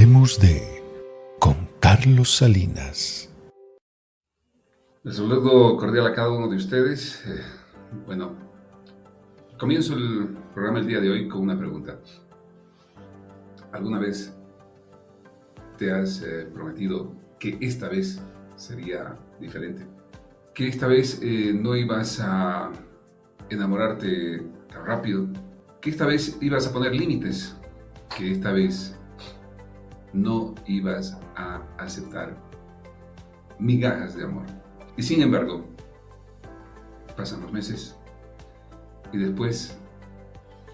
Hablemos de con Carlos Salinas. Les saludo cordial a cada uno de ustedes. Comienzo el programa el día de hoy con una pregunta. ¿Alguna vez te has prometido que esta vez sería diferente? Que esta vez no ibas a enamorarte tan rápido, que esta vez ibas a poner límites, que esta vez no ibas a aceptar migajas de amor. Y sin embargo, pasan los meses y después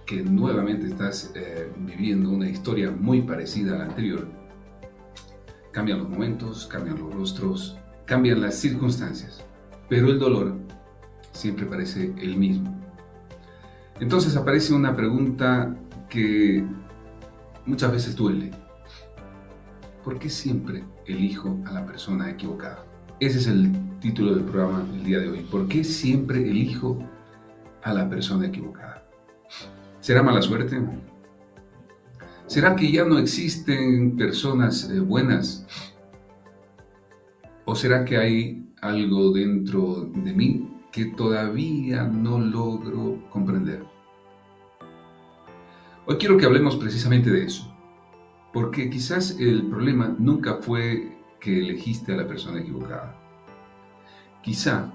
que nuevamente estás viviendo una historia muy parecida a la anterior, cambian los momentos, cambian los rostros, cambian las circunstancias, pero el dolor siempre parece el mismo. Entonces aparece una pregunta que muchas veces duele. ¿Por qué siempre elijo a la persona equivocada? Ese es el título del programa del día de hoy. ¿Por qué siempre elijo a la persona equivocada? ¿Será mala suerte? ¿Será que ya no existen personas buenas? ¿O será que hay algo dentro de mí que todavía no logro comprender? Hoy quiero que hablemos precisamente de eso. Porque quizás el problema nunca fue que elegiste a la persona equivocada. Quizá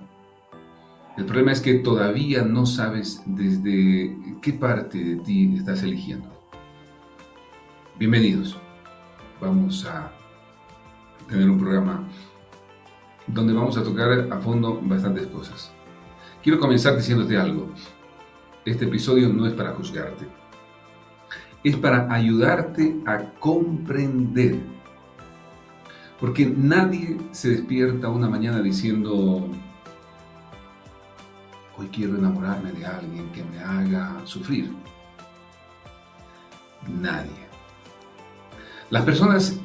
el problema es que todavía no sabes desde qué parte de ti estás eligiendo. Bienvenidos. Vamos a tener un programa donde vamos a tocar a fondo bastantes cosas. Quiero comenzar diciéndote algo. Este episodio no es para juzgarte. Es para ayudarte a comprender. Porque nadie se despierta una mañana diciendo: hoy quiero enamorarme de alguien que me haga sufrir. Nadie. Las personas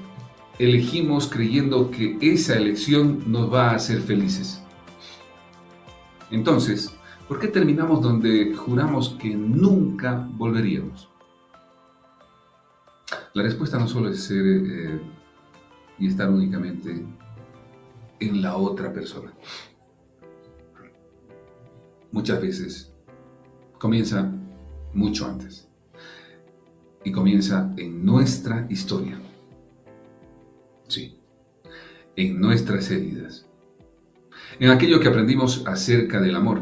elegimos creyendo que esa elección nos va a hacer felices. Entonces, ¿por qué terminamos donde juramos que nunca volveríamos? La respuesta no solo es ser y estar únicamente en la otra persona. Muchas veces comienza mucho antes y comienza en nuestra historia. Sí, en nuestras heridas, en aquello que aprendimos acerca del amor.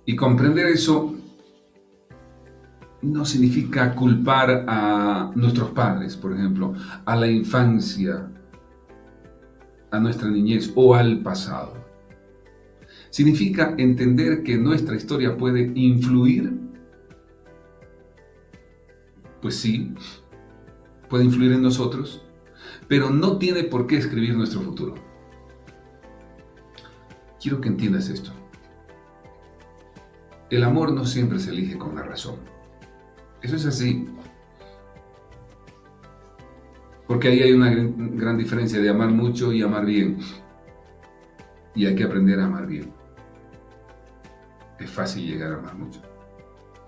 Y comprender eso no significa culpar a nuestros padres, por ejemplo, a la infancia, a nuestra niñez o al pasado. Significa entender que nuestra historia puede influir. Pues sí, puede influir en nosotros, pero no tiene por qué escribir nuestro futuro. Quiero que entiendas esto. El amor no siempre se elige con la razón. Eso es así. Porque ahí hay una gran diferencia de amar mucho y amar bien. Y hay que aprender a amar bien. Es fácil llegar a amar mucho.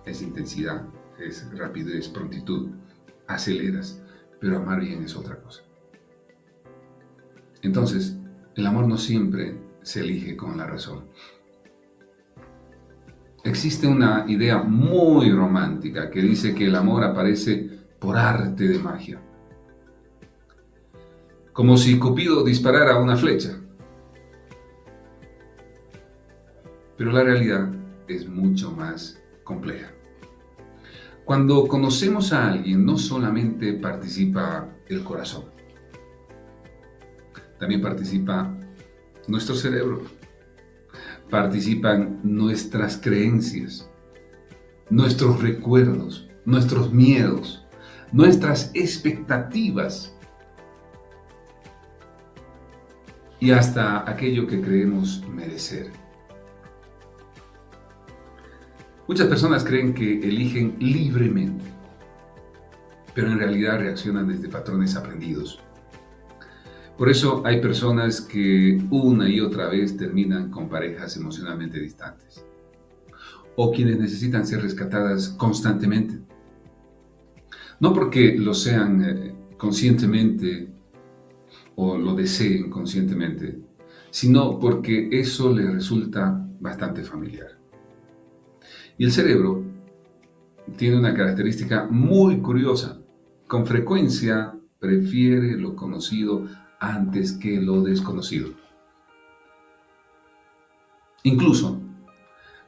Es intensidad, es rapidez, prontitud. Aceleras. Pero amar bien es otra cosa. Entonces, el amor no siempre se elige con la razón. Existe una idea muy romántica que dice que el amor aparece por arte de magia. Como si Cupido disparara una flecha. Pero la realidad es mucho más compleja. Cuando conocemos a alguien, no solamente participa el corazón, también participa nuestro cerebro. Participan nuestras creencias, nuestros recuerdos, nuestros miedos, nuestras expectativas y hasta aquello que creemos merecer. Muchas personas creen que eligen libremente, pero en realidad reaccionan desde patrones aprendidos. Por eso hay personas que una y otra vez terminan con parejas emocionalmente distantes, o quienes necesitan ser rescatadas constantemente. No porque lo sean conscientemente o lo deseen conscientemente, sino porque eso les resulta bastante familiar. Y el cerebro tiene una característica muy curiosa. Con frecuencia prefiere lo conocido antes que lo desconocido. Incluso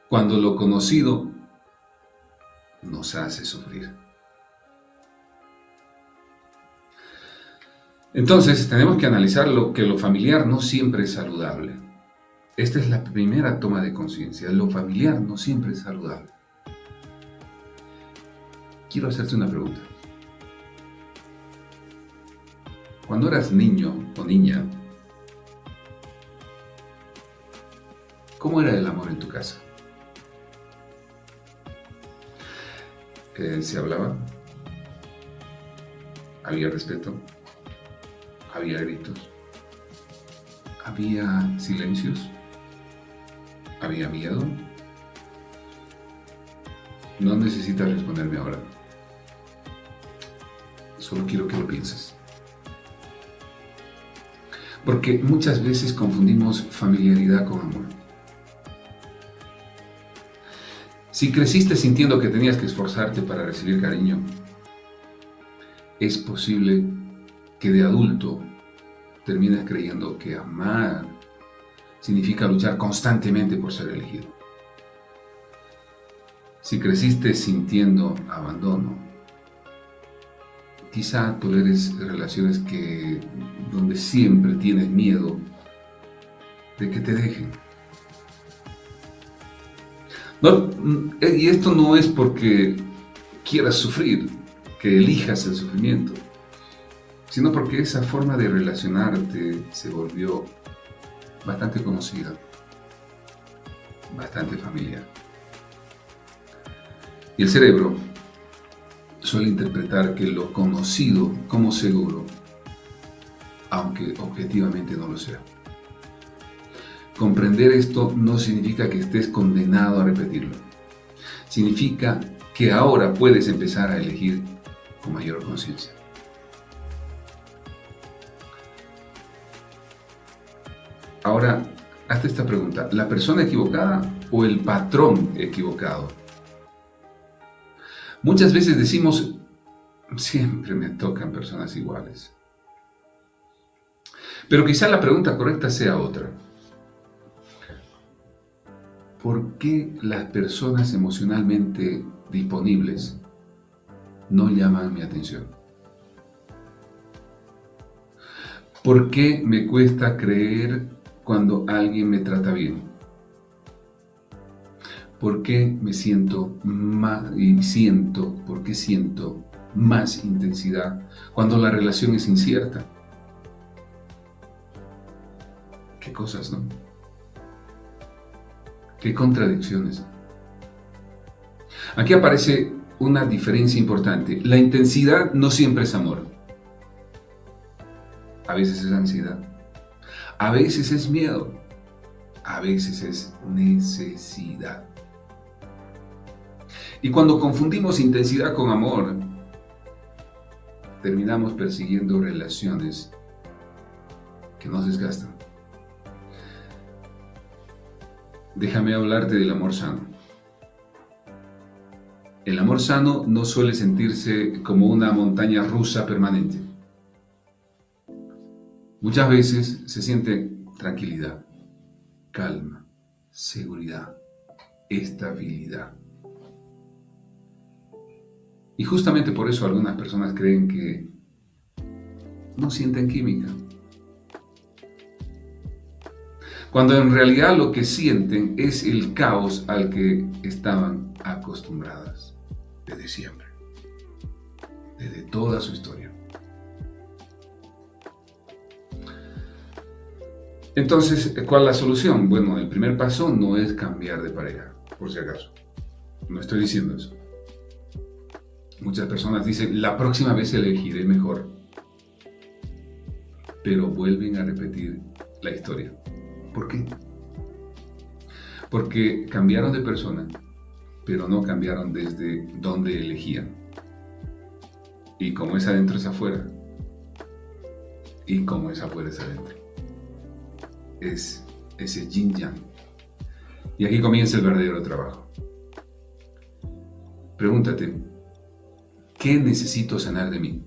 cuando lo conocido nos hace sufrir. Entonces tenemos que analizar que lo familiar no siempre es saludable. Esta es la primera toma de conciencia. Lo familiar no siempre es saludable. Quiero hacerte una pregunta. Cuando eras niño o niña, ¿cómo era el amor en tu casa? ¿Se hablaba? ¿Había respeto? ¿Había gritos? ¿Había silencios? ¿Había miedo? No necesitas responderme ahora. Solo quiero que lo pienses. Porque muchas veces confundimos familiaridad con amor. Si creciste sintiendo que tenías que esforzarte para recibir cariño, es posible que de adulto termines creyendo que amar significa luchar constantemente por ser elegido. Si creciste sintiendo abandono, quizá toleres relaciones donde siempre tienes miedo de que te dejen. No, y esto no es porque quieras sufrir, que elijas el sufrimiento, sino porque esa forma de relacionarte se volvió bastante conocida, bastante familiar. Y el cerebro suele interpretar que lo conocido como seguro, aunque objetivamente no lo sea. Comprender esto no significa que estés condenado a repetirlo. Significa que ahora puedes empezar a elegir con mayor conciencia. Ahora, hazte esta pregunta: ¿la persona equivocada o el patrón equivocado? Muchas veces decimos, siempre me tocan personas iguales. Pero quizá la pregunta correcta sea otra. ¿Por qué las personas emocionalmente disponibles no llaman mi atención? ¿Por qué me cuesta creer cuando alguien me trata bien? ¿Por qué me siento por qué siento más intensidad cuando la relación es incierta? Qué cosas, ¿no? Qué contradicciones. Aquí aparece una diferencia importante. La intensidad no siempre es amor. A veces es ansiedad. A veces es miedo. A veces es necesidad. Y cuando confundimos intensidad con amor, terminamos persiguiendo relaciones que nos desgastan. Déjame hablarte del amor sano. El amor sano no suele sentirse como una montaña rusa permanente. Muchas veces se siente tranquilidad, calma, seguridad, estabilidad. Y justamente por eso algunas personas creen que no sienten química, cuando en realidad lo que sienten es el caos al que estaban acostumbradas desde siempre, desde toda su historia. Entonces, ¿cuál es la solución? Bueno, el primer paso no es cambiar de pareja, por si acaso. No estoy diciendo eso. Muchas personas dicen, la próxima vez elegiré mejor. Pero vuelven a repetir la historia. ¿Por qué? Porque cambiaron de persona, pero no cambiaron desde donde elegían. Y como es adentro es afuera, y como es afuera es adentro. Es ese yin yang. Y aquí comienza el verdadero trabajo. Pregúntate, ¿qué necesito sanar de mí?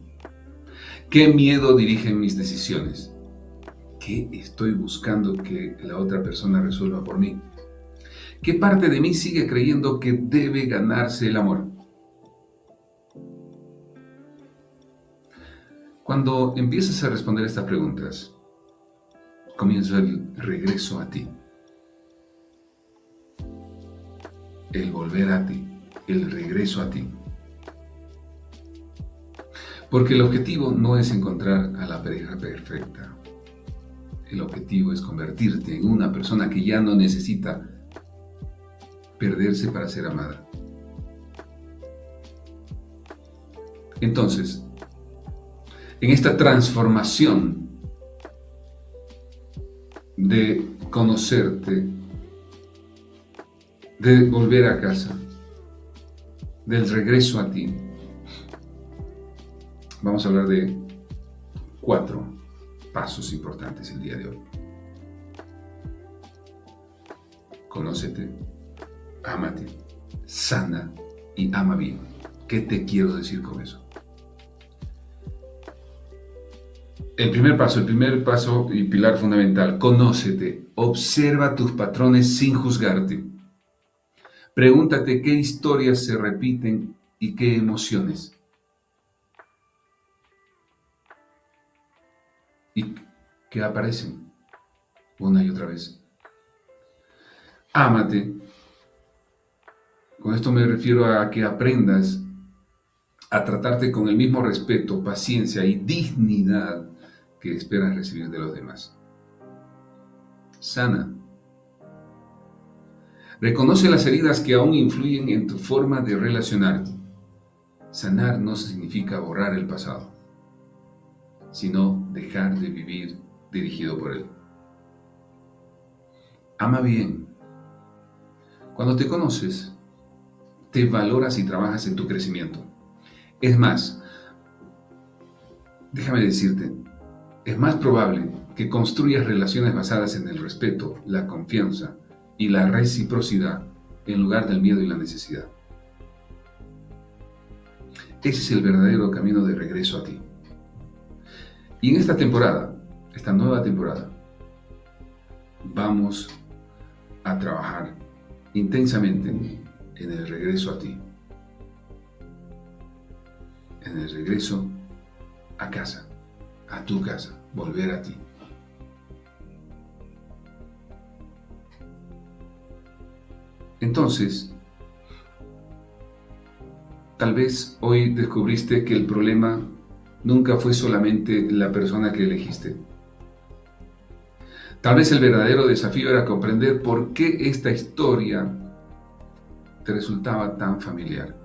¿Qué miedo dirige mis decisiones? ¿Qué estoy buscando que la otra persona resuelva por mí? ¿Qué parte de mí sigue creyendo que debe ganarse el amor? Cuando empiezas a responder estas preguntas, comienza el regreso a ti. El volver a ti, el regreso a ti. Porque el objetivo no es encontrar a la pareja perfecta. El objetivo es convertirte en una persona que ya no necesita perderse para ser amada. Entonces, en esta transformación de conocerte, de volver a casa, del regreso a ti, vamos a hablar de 4 pasos importantes el día de hoy. Conócete, ámate, sana y ama bien. ¿Qué te quiero decir con eso? El primer paso y pilar fundamental, conócete, observa tus patrones sin juzgarte. Pregúntate qué historias se repiten y qué emociones. Y que aparecen una y otra vez. Ámate. Con esto me refiero a que aprendas a tratarte con el mismo respeto, paciencia y dignidad que esperas recibir de los demás. Sana. Reconoce las heridas que aún influyen en tu forma de relacionarte. Sanar no significa borrar el pasado, sino dejar de vivir dirigido por él. Ama bien. Cuando te conoces, te valoras y trabajas en tu crecimiento. Es más, déjame decirte, es más probable que construyas relaciones basadas en el respeto, la confianza y la reciprocidad en lugar del miedo y la necesidad. Ese es el verdadero camino de regreso a ti. Y en esta temporada, esta nueva temporada, vamos a trabajar intensamente en el regreso a ti. En el regreso a casa, a tu casa, volver a ti. Entonces, tal vez hoy descubriste que el problema nunca fue solamente la persona que elegiste. Tal vez el verdadero desafío era comprender por qué esta historia te resultaba tan familiar.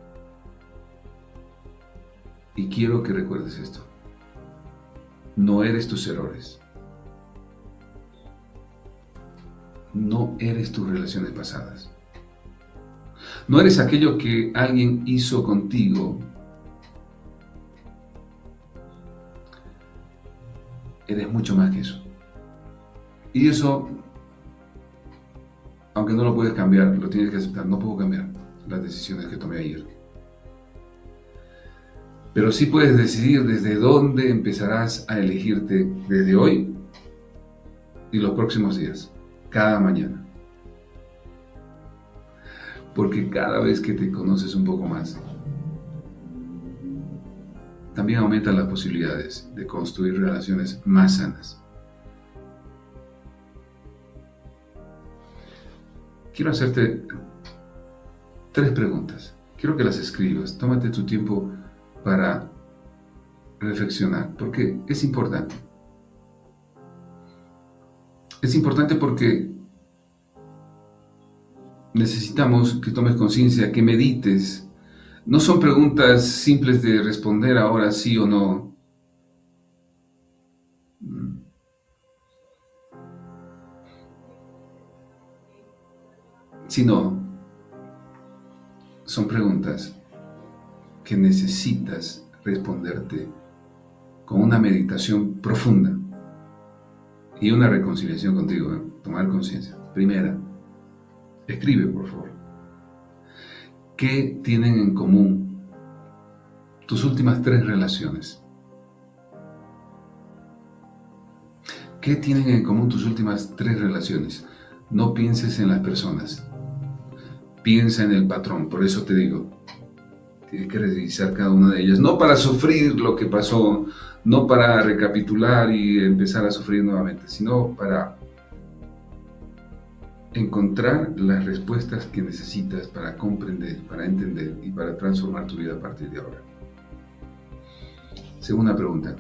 Y quiero que recuerdes esto. No eres tus errores. No eres tus relaciones pasadas. No eres aquello que alguien hizo contigo. Eres mucho más que eso. Y eso, aunque no lo puedes cambiar, lo tienes que aceptar. No puedo cambiar las decisiones que tomé ayer. Pero sí puedes decidir desde dónde empezarás a elegirte desde hoy y los próximos días, cada mañana. Porque cada vez que te conoces un poco más, también aumentan las posibilidades de construir relaciones más sanas. Quiero hacerte 3 preguntas. Quiero que las escribas. Tómate tu tiempo para reflexionar, porque es importante. Es importante porque necesitamos que tomes conciencia, que medites. No son preguntas simples de responder ahora sí o no. Sino, son preguntas que necesitas responderte con una meditación profunda. y una reconciliación contigo, tomar conciencia. Primera, escribe por favor. ¿Qué tienen en común tus últimas 3 relaciones? ¿Qué tienen en común tus últimas 3 relaciones? No pienses en las personas, piensa en el patrón. Por eso te digo, tienes que revisar cada una de ellas, no para sufrir lo que pasó, no para recapitular y empezar a sufrir nuevamente, sino para encontrar las respuestas que necesitas para comprender, para entender y para transformar tu vida a partir de ahora. Segunda pregunta.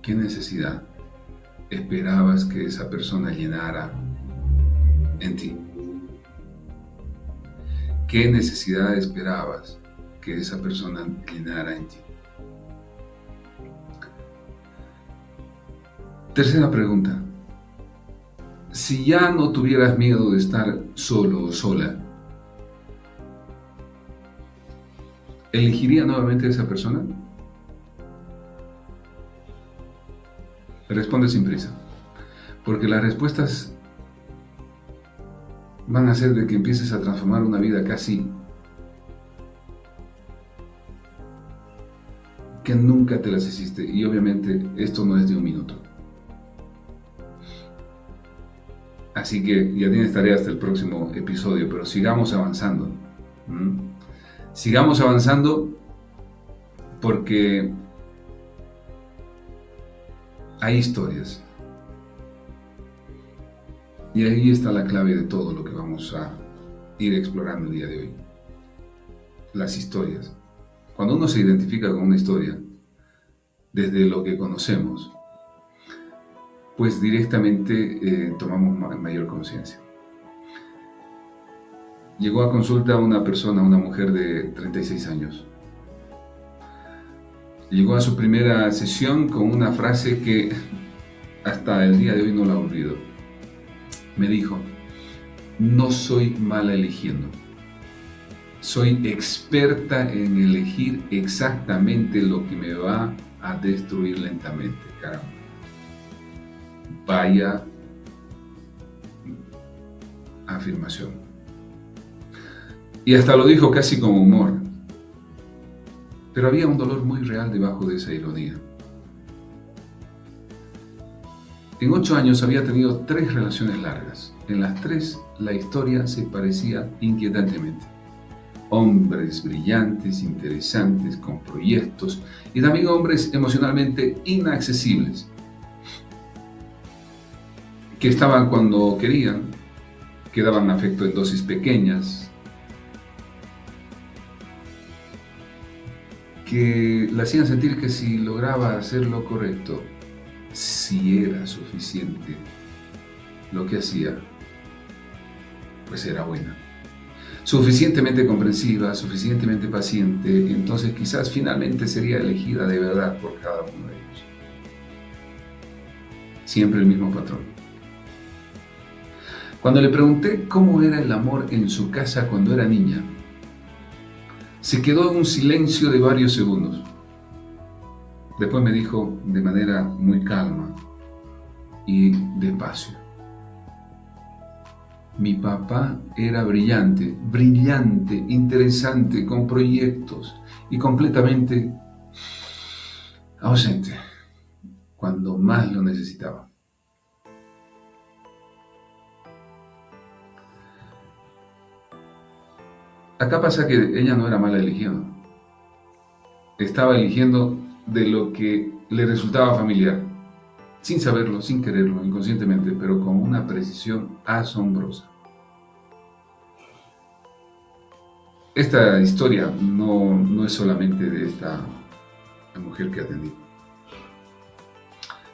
¿Qué necesidad esperabas que esa persona llenara en ti? ¿Qué necesidad esperabas que esa persona llenara en ti? Tercera pregunta. Si ya no tuvieras miedo de estar solo o sola, ¿elegiría nuevamente a esa persona? Responde sin prisa, porque las respuestas van a hacer de que empieces a transformar una vida casi que nunca te las hiciste, y obviamente esto no es de un minuto. Así que ya tienes tarea hasta el próximo episodio, pero sigamos avanzando. Sigamos avanzando porque hay historias. Y ahí está la clave de todo lo que vamos a ir explorando el día de hoy. Las historias. Cuando uno se identifica con una historia, desde lo que conocemos, pues directamente tomamos mayor conciencia. Llegó a consulta una persona, una mujer de 36 años. Llegó a su primera sesión con una frase que hasta el día de hoy no la olvido. Me dijo: no soy mala eligiendo. Soy experta en elegir exactamente lo que me va a destruir lentamente, caramba. Vaya afirmación. Y hasta lo dijo casi con humor. Pero había un dolor muy real debajo de esa ironía. En 8 años había tenido 3 relaciones largas. En las 3 la historia se parecía inquietantemente. Hombres brillantes, interesantes, con proyectos, y también hombres emocionalmente inaccesibles, que estaban cuando querían, que daban afecto en dosis pequeñas, que le hacían sentir que si lograba hacer lo correcto, si era suficiente lo que hacía, pues era buena. Suficientemente comprensiva, suficientemente paciente, entonces quizás finalmente sería elegida de verdad por cada uno de ellos. Siempre el mismo patrón. Cuando le pregunté cómo era el amor en su casa cuando era niña, se quedó en un silencio de varios segundos. Después me dijo de manera muy calma y despacio: mi papá era brillante, interesante, con proyectos y completamente ausente cuando más lo necesitaba. Acá pasa que ella no era mala eligiendo. Estaba eligiendo de lo que le resultaba familiar, sin saberlo, sin quererlo, inconscientemente, pero con una precisión asombrosa. Esta historia no es solamente de esta mujer que atendí.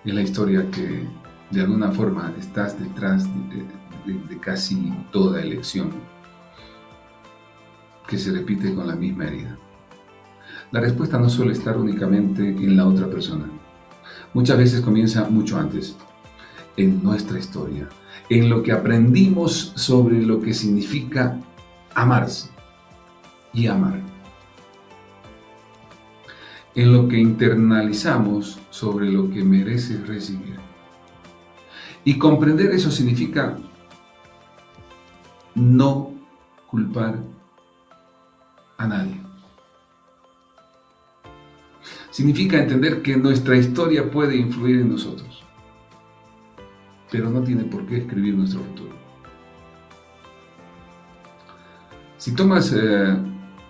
Es la historia que de alguna forma estás detrás de casi toda elección que se repite con la misma herida. La respuesta no suele estar únicamente en la otra persona. Muchas veces comienza mucho antes, en nuestra historia, en lo que aprendimos sobre lo que significa amarse y amar, en lo que internalizamos sobre lo que mereces recibir. Y comprender eso significa no culpar a nadie. Significa entender que nuestra historia puede influir en nosotros, pero no tiene por qué escribir nuestro futuro. Si tomas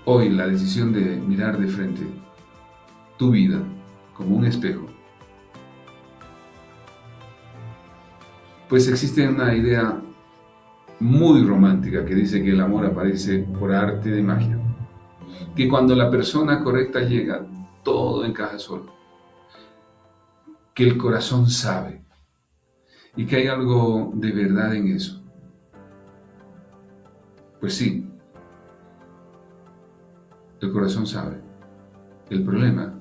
hoy la decisión de mirar de frente tu vida como un espejo, pues existe una idea muy romántica que dice que el amor aparece por arte de magia, que cuando la persona correcta llega, todo encaja solo, que el corazón sabe y que hay algo de verdad en eso. Pues sí, el corazón sabe. El problema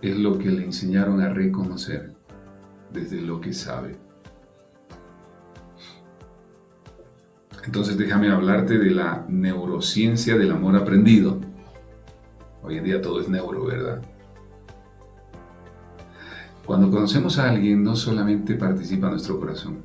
es lo que le enseñaron a reconocer desde lo que sabe. Entonces déjame hablarte de la neurociencia del amor aprendido. Hoy en día todo es neuro, ¿verdad? Cuando conocemos a alguien, no solamente participa nuestro corazón,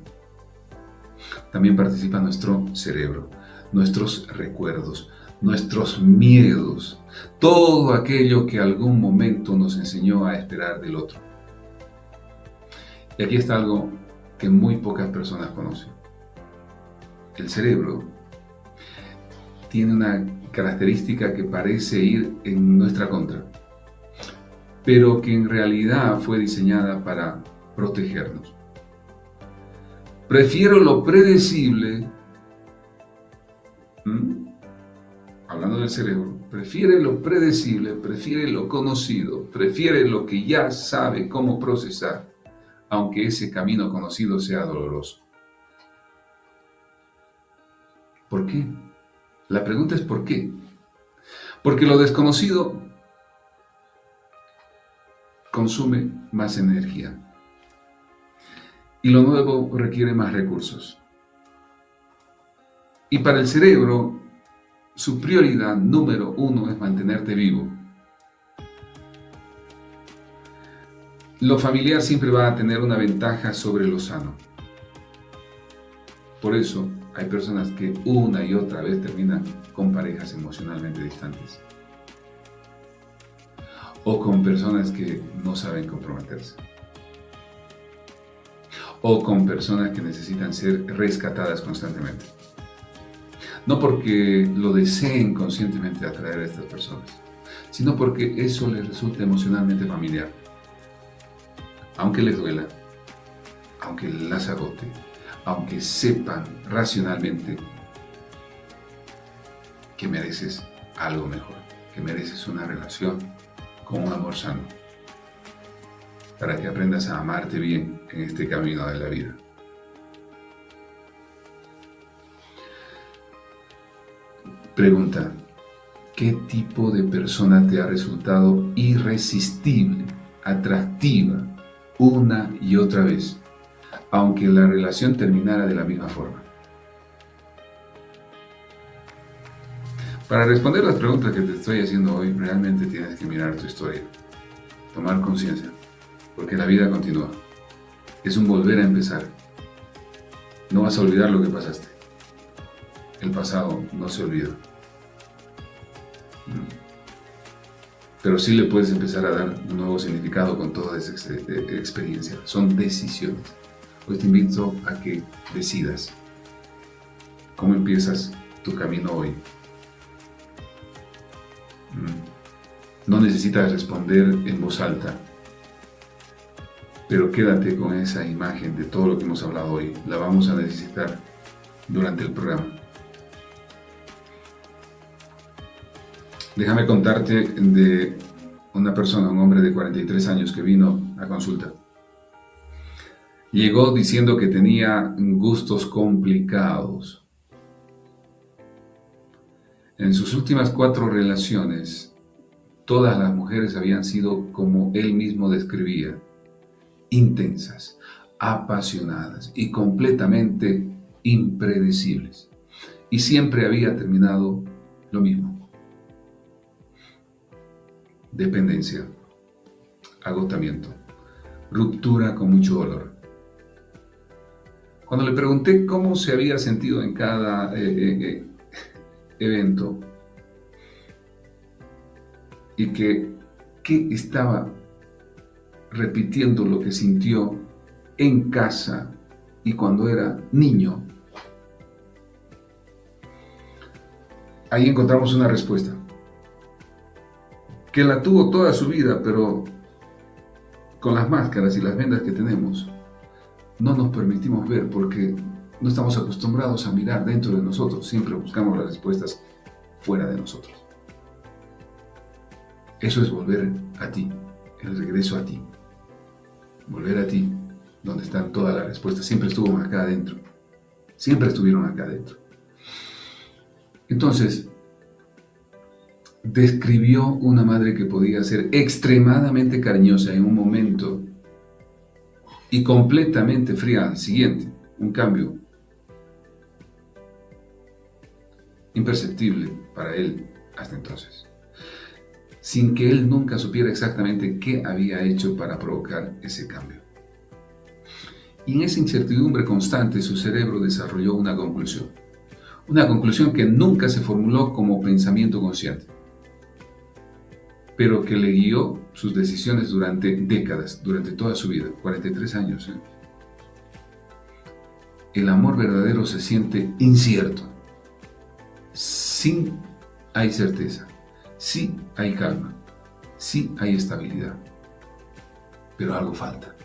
también participa nuestro cerebro, nuestros recuerdos, nuestros miedos, todo aquello que algún momento nos enseñó a esperar del otro. Y aquí está algo que muy pocas personas conocen. El cerebro tiene una característica que parece ir en nuestra contra, pero que en realidad fue diseñada para protegernos. Prefiero lo predecible, hablando del cerebro, prefiere lo predecible, prefiere lo conocido, prefiere lo que ya sabe cómo procesar, aunque ese camino conocido sea doloroso. ¿Por qué? La pregunta es ¿por qué? Porque lo desconocido consume más energía y lo nuevo requiere más recursos. Y para el cerebro, su prioridad número uno es mantenerte vivo. Lo familiar siempre va a tener una ventaja sobre lo sano. Por eso hay personas que una y otra vez terminan con parejas emocionalmente distantes o con personas que no saben comprometerse o con personas que necesitan ser rescatadas constantemente. No porque lo deseen conscientemente atraer a estas personas, sino porque eso les resulta emocionalmente familiar. Aunque les duela, aunque las agote, aunque sepan racionalmente que mereces algo mejor, que mereces una relación con un amor sano, para que aprendas a amarte bien en este camino de la vida. Pregunta: ¿qué tipo de persona te ha resultado irresistible, atractiva, una y otra vez, aunque la relación terminara de la misma forma? Para responder las preguntas que te estoy haciendo hoy, realmente tienes que mirar tu historia, tomar conciencia, porque la vida continúa. Es un volver a empezar. No vas a olvidar lo que pasaste. El pasado no se olvida. Pero sí le puedes empezar a dar un nuevo significado con toda esa experiencia. Son decisiones. Hoy te invito a que decidas cómo empiezas tu camino hoy. No necesitas responder en voz alta, pero quédate con esa imagen de todo lo que hemos hablado hoy. La vamos a necesitar durante el programa. Déjame contarte de una persona, un hombre de 43 años que vino a consulta. Llegó diciendo que tenía gustos complicados. En sus últimas 4 relaciones, todas las mujeres habían sido como él mismo describía, intensas, apasionadas y completamente impredecibles. Y siempre había terminado lo mismo. Dependencia, agotamiento, ruptura con mucho dolor. Cuando le pregunté cómo se había sentido en cada evento y que estaba repitiendo lo que sintió en casa y cuando era niño, ahí encontramos una respuesta, que la tuvo toda su vida, pero con las máscaras y las vendas que tenemos, no nos permitimos ver porque no estamos acostumbrados a mirar dentro de nosotros, siempre buscamos las respuestas fuera de nosotros. Eso es volver a ti, el regreso a ti. Volver a ti, donde están todas las respuestas, siempre estuvo acá adentro. Siempre estuvieron acá adentro. Entonces, describió una madre que podía ser extremadamente cariñosa en un momento y completamente fría al siguiente. Un cambio imperceptible para él hasta entonces, sin que él nunca supiera exactamente qué había hecho para provocar ese cambio. Y en esa incertidumbre constante su cerebro desarrolló una conclusión que nunca se formuló como pensamiento consciente, pero que le guió sus decisiones durante décadas, durante toda su vida, 43 años. El amor verdadero se siente incierto. Sí hay certeza, sí hay calma, sí hay estabilidad, pero algo falta.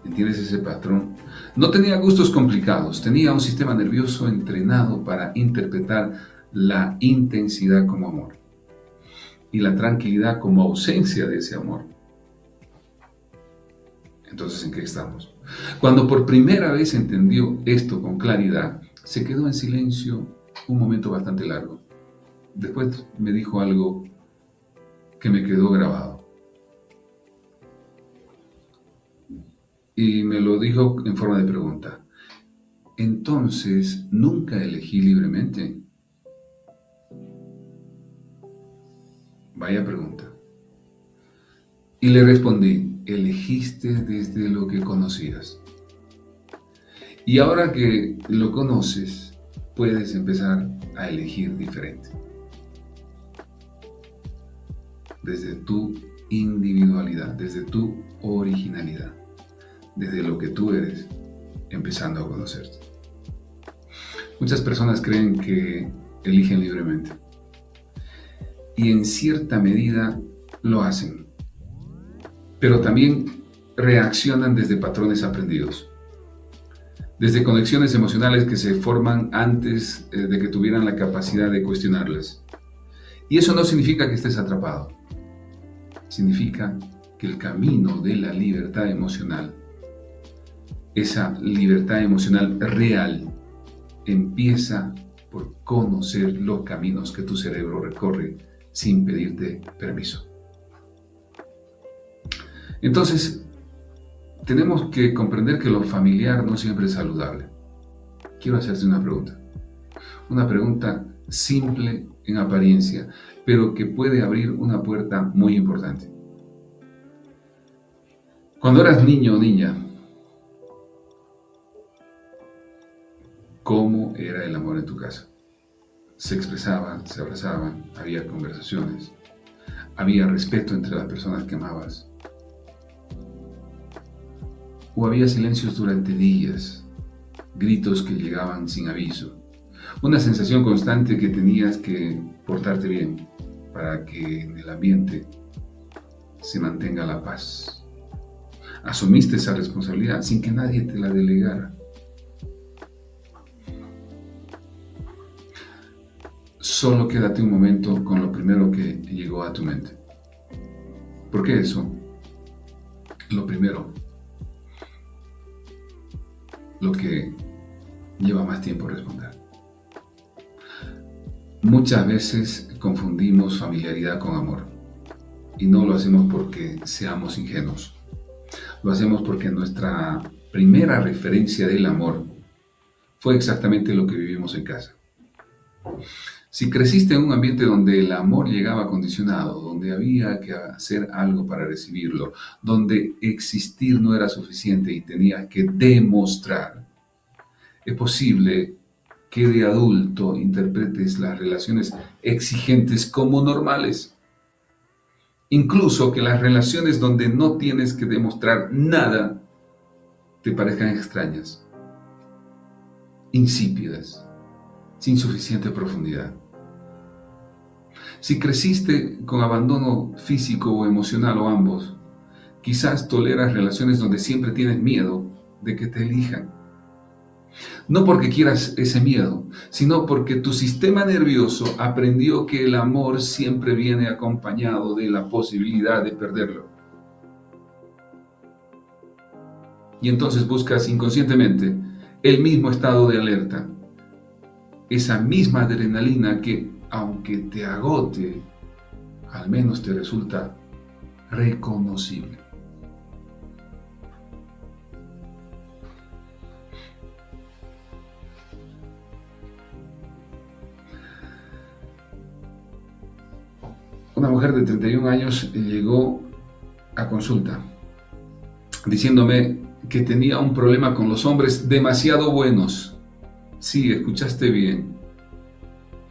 ¿Entiendes ese patrón? No tenía gustos complicados, tenía un sistema nervioso entrenado para interpretar la intensidad como amor y la tranquilidad como ausencia de ese amor. Entonces, ¿en qué estamos? Cuando por primera vez entendió esto con claridad, se quedó en silencio un momento bastante largo. Después me dijo algo que me quedó grabado. Y me lo dijo en forma de pregunta. Entonces, ¿nunca elegí libremente? Vaya pregunta. Y le respondí, elegiste desde lo que conocías. Y ahora que lo conoces, puedes empezar a elegir diferente. Desde tu individualidad, desde tu originalidad, desde lo que tú eres, empezando a conocerte. Muchas personas creen que eligen libremente. Y en cierta medida lo hacen. Pero también reaccionan desde patrones aprendidos. Desde conexiones emocionales que se forman antes de que tuvieran la capacidad de cuestionarlas. Y eso no significa que estés atrapado. Significa que el camino de la libertad emocional, esa libertad emocional real, empieza por conocer los caminos que tu cerebro recorre sin pedirte permiso. Entonces, tenemos que comprender que lo familiar no siempre es saludable. Quiero hacerte una pregunta simple en apariencia, pero que puede abrir una puerta muy importante. Cuando eras niño o niña, ¿cómo era el amor en tu casa? Se expresaban, se abrazaban, había conversaciones, había respeto entre las personas que amabas. O había silencios durante días, gritos que llegaban sin aviso, una sensación constante que tenías que portarte bien para que en el ambiente se mantenga la paz. Asumiste esa responsabilidad sin que nadie te la delegara. Solo quédate un momento con lo primero que llegó a tu mente. ¿Por qué eso? Lo primero, lo que lleva más tiempo responder. Muchas veces confundimos familiaridad con amor y no lo hacemos porque seamos ingenuos. Lo hacemos porque nuestra primera referencia del amor fue exactamente lo que vivimos en casa. Si creciste en un ambiente donde el amor llegaba condicionado, donde había que hacer algo para recibirlo, donde existir no era suficiente y tenías que demostrar, es posible que de adulto interpretes las relaciones exigentes como normales. Incluso que las relaciones donde no tienes que demostrar nada te parezcan extrañas, insípidas, sin suficiente profundidad. Si creciste con abandono físico o emocional o ambos, quizás toleras relaciones donde siempre tienes miedo de que te elijan. No porque quieras ese miedo, sino porque tu sistema nervioso aprendió que el amor siempre viene acompañado de la posibilidad de perderlo. Y entonces buscas inconscientemente el mismo estado de alerta, esa misma adrenalina que, aunque te agote, al menos te resulta reconocible. Una mujer de 31 años llegó a consulta diciéndome que tenía un problema con los hombres demasiado buenos. Sí, escuchaste bien.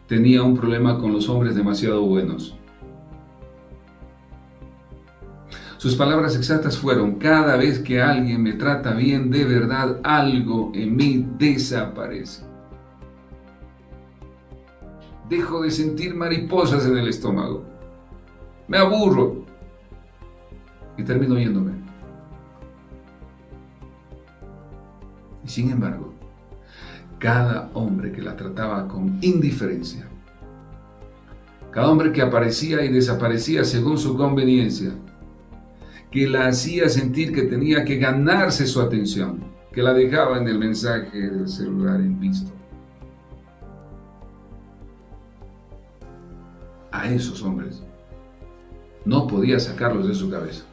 Tenía un problema con los hombres demasiado buenos. Sus palabras exactas fueron: cada vez que alguien me trata bien de verdad, algo en mí desaparece. Dejo de sentir mariposas en el estómago. Me aburro y termino yéndome. Y sin embargo, cada hombre que la trataba con indiferencia, cada hombre que aparecía y desaparecía según su conveniencia, que la hacía sentir que tenía que ganarse su atención, que la dejaba en el mensaje del celular en visto, a esos hombres no podía sacarlos de su cabeza.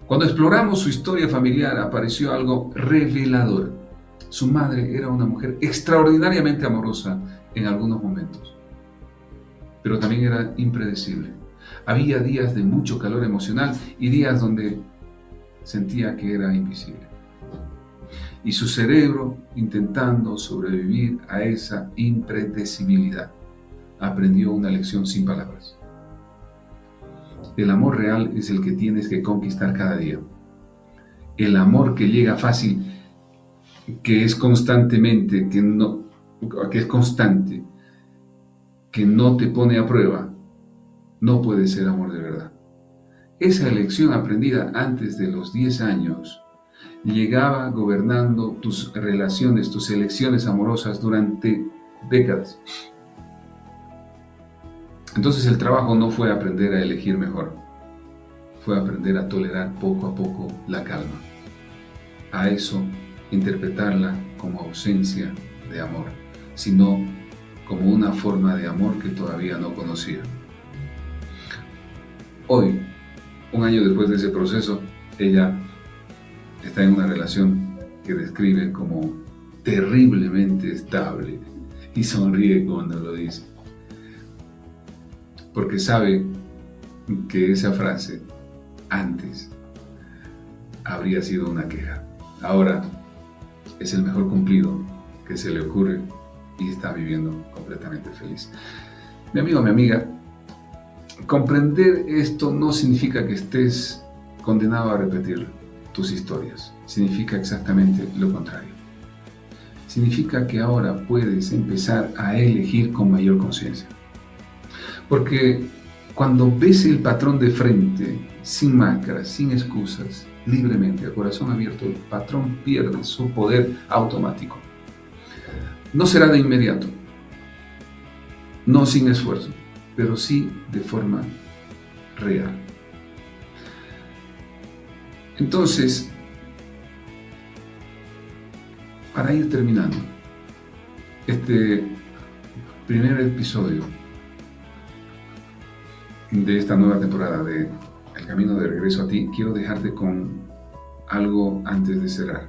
Cuando exploramos su historia familiar, apareció algo revelador. Su madre era una mujer extraordinariamente amorosa en algunos momentos, pero también era impredecible. Había días de mucho calor emocional y días donde sentía que era invisible. Y su cerebro, intentando sobrevivir a esa impredecibilidad, aprendió una lección sin palabras. El amor real es el que tienes que conquistar cada día. El amor que llega fácil, que es constantemente, que es constante, que no te pone a prueba, no puede ser amor de verdad. Esa elección aprendida antes de los 10 años llegaba gobernando tus relaciones, tus elecciones amorosas durante décadas. Entonces el trabajo no fue aprender a elegir mejor, fue aprender a tolerar poco a poco la calma. A eso interpretarla como ausencia de amor, sino como una forma de amor que todavía no conocía. Hoy, un año después de ese proceso, ella está en una relación que describe como terriblemente estable y sonríe cuando lo dice, porque sabe que esa frase antes habría sido una queja. Ahora es el mejor cumplido que se le ocurre y está viviendo completamente feliz. Mi amigo, mi amiga, comprender esto no significa que estés condenado a repetir tus historias. Significa exactamente lo contrario. Significa que ahora puedes empezar a elegir con mayor conciencia. Porque cuando ves el patrón de frente, sin máscaras, sin excusas, libremente, a corazón abierto, el patrón pierde su poder automático. No será de inmediato, no sin esfuerzo, pero sí de forma real. Entonces, para ir terminando este primer episodio de esta nueva temporada de El Camino de Regreso a Ti, quiero dejarte con algo antes de cerrar.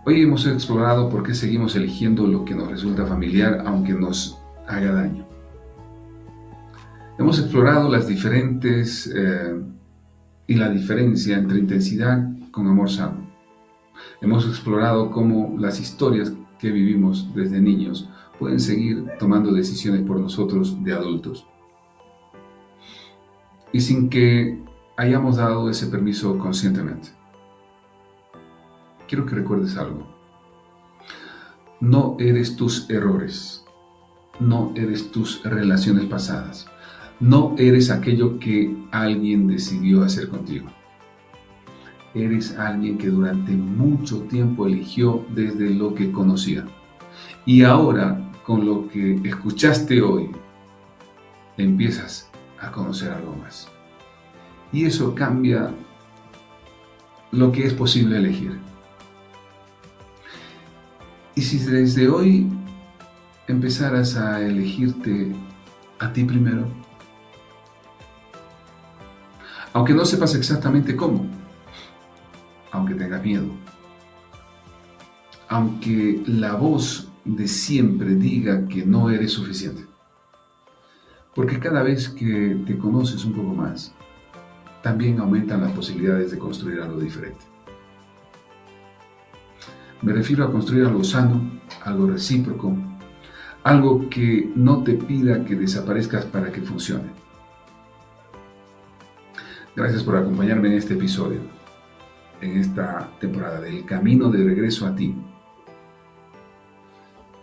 Hoy hemos explorado por qué seguimos eligiendo lo que nos resulta familiar aunque nos haga daño. Hemos explorado las diferentes y la diferencia entre intensidad con amor sano. Hemos explorado cómo las historias que vivimos desde niños pueden seguir tomando decisiones por nosotros de adultos. Y sin que hayamos dado ese permiso conscientemente. Quiero que recuerdes algo. No eres tus errores. No eres tus relaciones pasadas. No eres aquello que alguien decidió hacer contigo. Eres alguien que durante mucho tiempo eligió desde lo que conocía. Y ahora, con lo que escuchaste hoy, empiezas a conocer algo más. Y eso cambia lo que es posible elegir. Y si desde hoy empezaras a elegirte a ti primero, aunque no sepas exactamente cómo, aunque tengas miedo, aunque la voz de siempre diga que no eres suficiente, porque cada vez que te conoces un poco más, también aumentan las posibilidades de construir algo diferente. Me refiero a construir algo sano, algo recíproco, algo que no te pida que desaparezcas para que funcione. Gracias por acompañarme en este episodio, en esta temporada del camino de regreso a ti.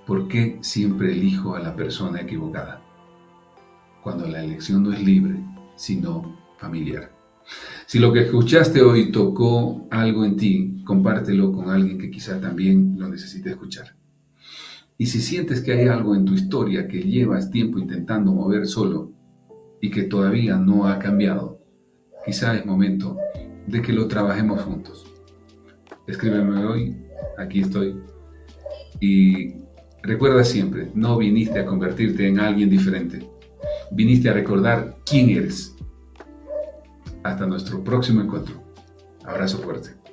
¿Por qué siempre elijo a la persona equivocada? Cuando la elección no es libre, sino familiar. Si lo que escuchaste hoy tocó algo en ti, compártelo con alguien que quizá también lo necesite escuchar. Y si sientes que hay algo en tu historia que llevas tiempo intentando mover solo y que todavía no ha cambiado, quizá es momento de que lo trabajemos juntos. Escríbeme hoy, aquí estoy. Y recuerda siempre, no viniste a convertirte en alguien diferente. Viniste a recordar quién eres. Hasta nuestro próximo encuentro. Abrazo fuerte.